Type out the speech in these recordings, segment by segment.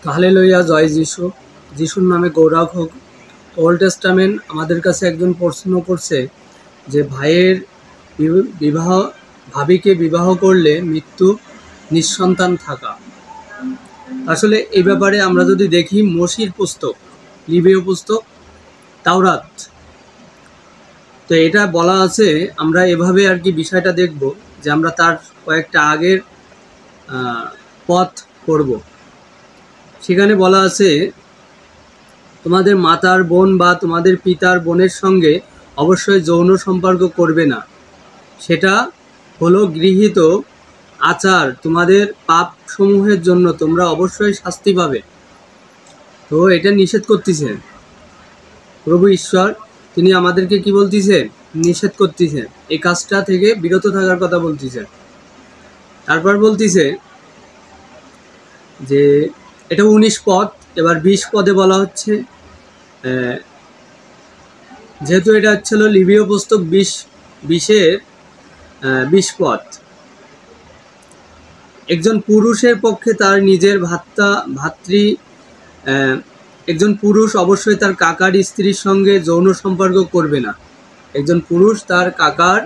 Hallelujah, জয় যিশু। যিশুর নামে গৌরব হোক। ওল্ড টেস্টামেন্ট আমাদের কাছে একজন প্রশ্ন করছে যে ভাইয়ের বিবাহ ভাবিকে বিবাহ করলে মৃত্যু, নিঃসন্তান থাকা। আসলে এই ব্যাপারে আমরা যদি দেখি মোশির পুস্তক, লিবীয় পুস্তক তাওরাত, তো এটা বলা আছে। আমরা এভাবে আর কি বিষয়টা দেখব যে আমরা তার কয়েকটা আগের পথ পড়ব। সেখানে বলা আছে, তোমাদের মাতার বোন বা তোমাদের পিতার বোনের সঙ্গে অবশ্যই যৌন সম্পর্ক করবে না, সেটা হলো গৃহীত আচার। তোমাদের পাপ সমূহের জন্য তোমরা অবশ্যই শাস্তি পাবে। তো এটা নিষেধ করতেছেন প্রভু ঈশ্বর। তিনি আমাদেরকে কি বলতেছেন? নিষেধ করতেছেন, এই কাজটা থেকে বিরত থাকার কথা বলতেছেন। তারপর বলতেছে যে এটা 19 পদ। এবার 20 পদে বলা হচ্ছে, যেহেতু এটা হচ্ছিল লিবীয় পুস্তক 20 পদ। একজন পুরুষের পক্ষে তার নিজের একজন পুরুষ অবশ্যই তার কাকার স্ত্রীর সঙ্গে যৌন সম্পর্ক করবে না। একজন পুরুষ তার কাকার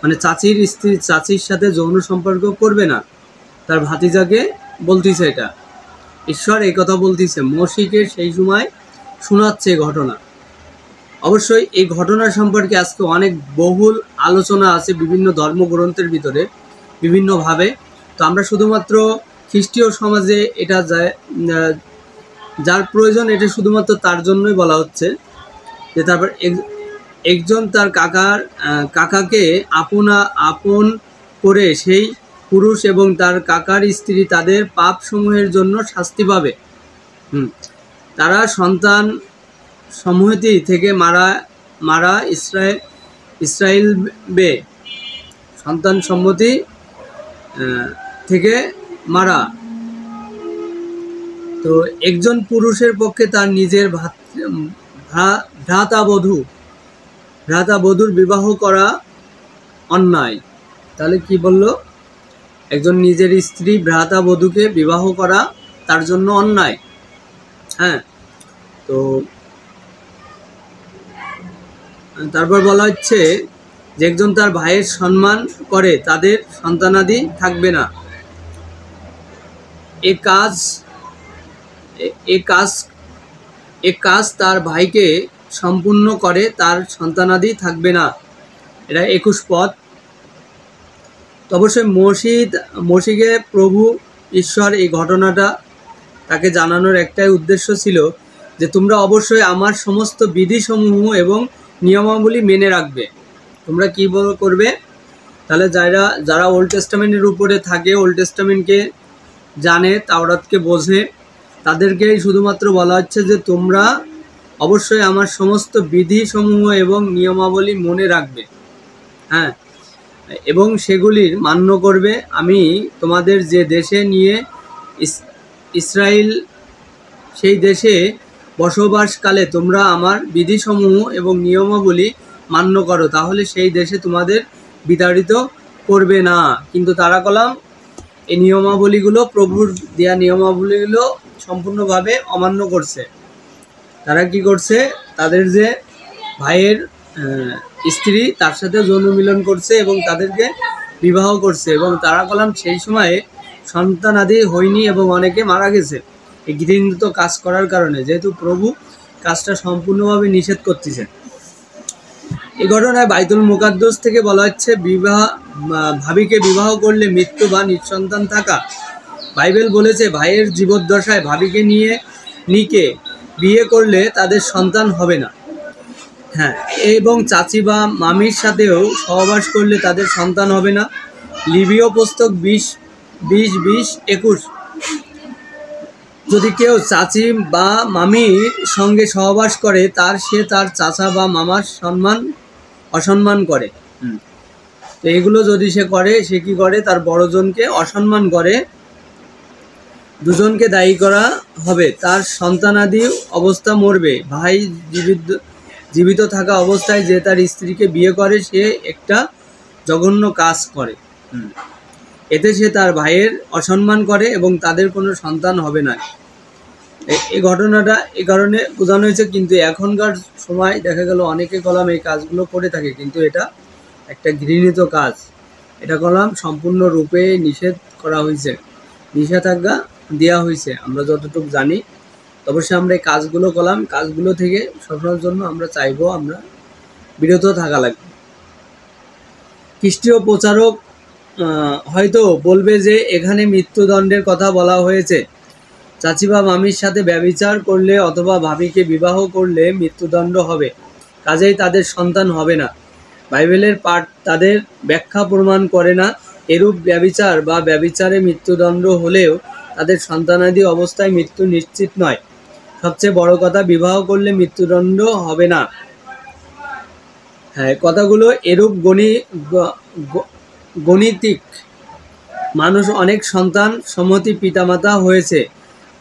মানে চাচির সাথে যৌন সম্পর্ক করবে না। তার ভাতিজাকে বলতেছে, এটা ঈশ্বর এই কথা বলতেছে। মোশিকে সেই সময় শোনাচ্ছে ঘটনা। অবশ্যই এই ঘটনা সম্পর্কে আজকে অনেক বহুল আলোচনা আছে বিভিন্ন ধর্মগ্রন্থের ভিতরে বিভিন্নভাবে। তো আমরা শুধুমাত্র খ্রিস্টীয় সমাজে এটা যার প্রয়োজন, এটা শুধুমাত্র তার জন্যই বলা হচ্ছে যে তারপর একজন তার কাকাকে আপন করে সেই পুরুষ এবং তার কাকার স্ত্রী তাদের পাপ সমূহের জন্য শাস্তি পাবে। তারা সন্তান সমূহটি থেকে মারা ইসরায়েল বে সন্তান সম্মতি থেকে মারা। তো একজন পুরুষের পক্ষে তার নিজের ভ্রাতাবধূর বিবাহ করা অন্যায়। তাহলে কি বলল? একজন নিজের স্ত্রী ভ্রাতাবধূকে বিবাহ করা তার জন্য অন্যায়। হ্যাঁ, তো তারপর বলা হচ্ছে যে একজন তার ভাইয়ের সম্মান করে তাদের সন্তানাদি থাকবে না। এ কাজ তার ভাইকে সম্পূর্ণ করে তার সন্তানাদি থাকবে না। এটা 21 পদ। তো অবশ্যই মসিকে প্রভু ঈশ্বর এই ঘটনাটা তাকে জানানোর একটাই উদ্দেশ্য ছিল যে তোমরা অবশ্যই আমার সমস্ত বিধিসমূহ এবং নিয়মাবলী মেনে রাখবে। তোমরা কি করবে? তাহলে যারা ওল্ড টেস্টামেন্টের উপরে থাকে, ওল্ড টেস্টামেন্টকে জানে, তাওরাতকে বোঝে, তাদেরকেই শুধুমাত্র বলা হচ্ছে যে তোমরা অবশ্যই আমার সমস্ত বিধিসমূহ এবং নিয়মাবলী মনে রাখবে। হ্যাঁ, এবং সেগুলির মান্য করবে। আমি তোমাদের যে দেশে নিয়ে ইসরায়েল, সেই দেশে বসবাসকালে তোমরা আমার বিধিসমূহ এবং নিয়মাবলী মান্য করো, তাহলে সেই দেশে তোমাদের বিতাড়িত করবে না। কিন্তু তারা এই নিয়মাবলীগুলো, প্রভুর দেয়া নিয়মাবলীগুলো সম্পূর্ণভাবে অমান্য করছে। তারা কি করছে? তাদের যে ভাইয়ের স্ত্রী, তার সাথে যৌন মিলন করছে এবং তাদেরকে বিবাহ করছে, এবং তারা সেই সময়ে সন্তান আদি হয়নি এবং অনেকে মারা গেছে এই ঘৃণিত কাজ করার কারণে, যেহেতু প্রভু কাজটা সম্পূর্ণভাবে নিষেধ করতেছে। এই ঘটনায় বাইতুল মুকাদ্দাস থেকে বলা হচ্ছে ভাবিকে বিবাহ করলে মৃত্যু বা নিঃসন্তান থাকা। বাইবেল বলেছে ভাইয়ের জীবদ্দশায় ভাবিকে নিকে বিয়ে করলে তাদের সন্তান হবে না। হ্যাঁ, এবং চাচি বা মামির সাথেও সহবাস করলে তাদের সন্তান হবে না। লিবীয় পুস্তক 20:21। যদি কেউ চাচি বা মামির সঙ্গে সহবাস করে সে তার চাচা বা মামার অসম্মান করে। তো এগুলো যদি সে করে, সে কি করে? তার বড়জনকে অসম্মান করে। দুজনকে দায়ী করা হবে। তার সন্তানাদি অবস্থা মরবে। ভাই জীবিত থাকা অবস্থায় যে তার স্ত্রীকে বিয়ে করে সে একটা জঘন্য কাজ করে। এতে সে তার ভাইয়ের অসম্মান করে এবং তাদের কোনো সন্তান হবে না। এই ঘটনাটা এই কারণে বোঝানো হয়েছে। কিন্তু এখনকার সময় দেখা গেল অনেকে কলাম এই কাজগুলো করে থাকে, কিন্তু এটা একটা ঘৃণিত কাজ। এটা কলাম সম্পূর্ণরূপে নিষেধ করা হয়েছে, নিষেধাজ্ঞা দেওয়া হয়েছে আমরা যতটুকু জানি। অবশ্যই আমরা এই কাজগুলো করলাম, কাজগুলো থেকে সবসময়ের জন্য আমরা চাইবো আমরা বিরত থাকা লাগবে। খ্রিস্টীয় প্রচারক হয়তো বলবে যে এখানে মৃত্যুদণ্ডের কথা বলা হয়েছে। চাচি বা মামির সাথে ব্যভিচার করলে অথবা ভাবিকে বিবাহ করলে মৃত্যুদণ্ড হবে, কাজেই তাদের সন্তান হবে না। বাইবেলের পাঠ তাদের ব্যাখ্যা প্রমাণ করে না। এরূপ ব্যভিচার বা ব্যভিচারে মৃত্যুদণ্ড হলেও তাদের সন্তানাদি অবস্থায় মৃত্যু নিশ্চিত নয়। সবচেয়ে বড় কথা, বিবাহ করলে মৃত্যুদণ্ড হবে না। হ্যাঁ, কথাগুলো এরূপ গণিতিক। মানুষ অনেক সন্তান সম্মতি পিতামাতা হয়েছে,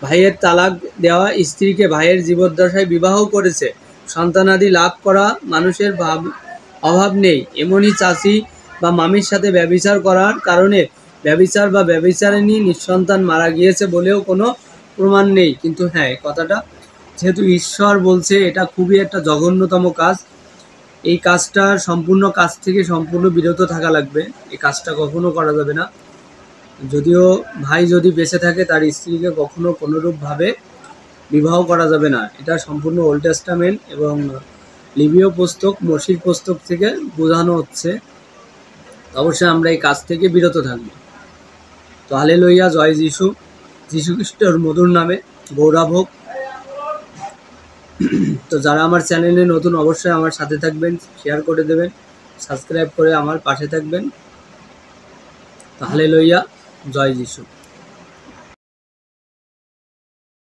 ভাইয়ের তালাক দেওয়া স্ত্রীকে ভাইয়ের জীবদ্দশায় বিবাহ করেছে, সন্তানাদি লাভ করা মানুষের অভাব নেই। এমনই চাচি বা মামির সাথে ব্যভিচার করার কারণে ব্যভিচার বা ব্যভিচারিণী নিঃসন্তান মারা গিয়েছে বলেও কোনো প্রমাণ নেই। কিন্তু হ্যাঁ, কথাটা যেহেতু ঈশ্বর বলছে, এটা খুবই একটা জঘন্যতম কাজ। এই কাজটার সম্পূর্ণ কাজ থেকে সম্পূর্ণ বিরত থাকা লাগবে। এই কাজটা কখনো করা যাবে না। যদিও ভাই যদি বেঁচে থাকে, তার স্ত্রীকে কখনো কোনোরূপভাবে বিবাহ করা যাবে না। এটা সম্পূর্ণ ওল্ড টেস্টামেন্ট এবং লিবীয় পুস্তক, মসির পুস্তক থেকে বোঝানো হচ্ছে। অবশ্যই আমরা এই কাজ থেকে বিরত থাকবো। তো হালেলুয়া, জয় যিশু, যিশু খ্রিস্টের মধুর নামে গৌরব হোক। তো যারা আমার চ্যানেলে নতুন, অবশ্যই আমার সাথে থাকবেন, শেয়ার করে দেবেন, সাবস্ক্রাইব করে আমার পাশে থাকবেন। তো হালেলুয়া, জয় যিশু।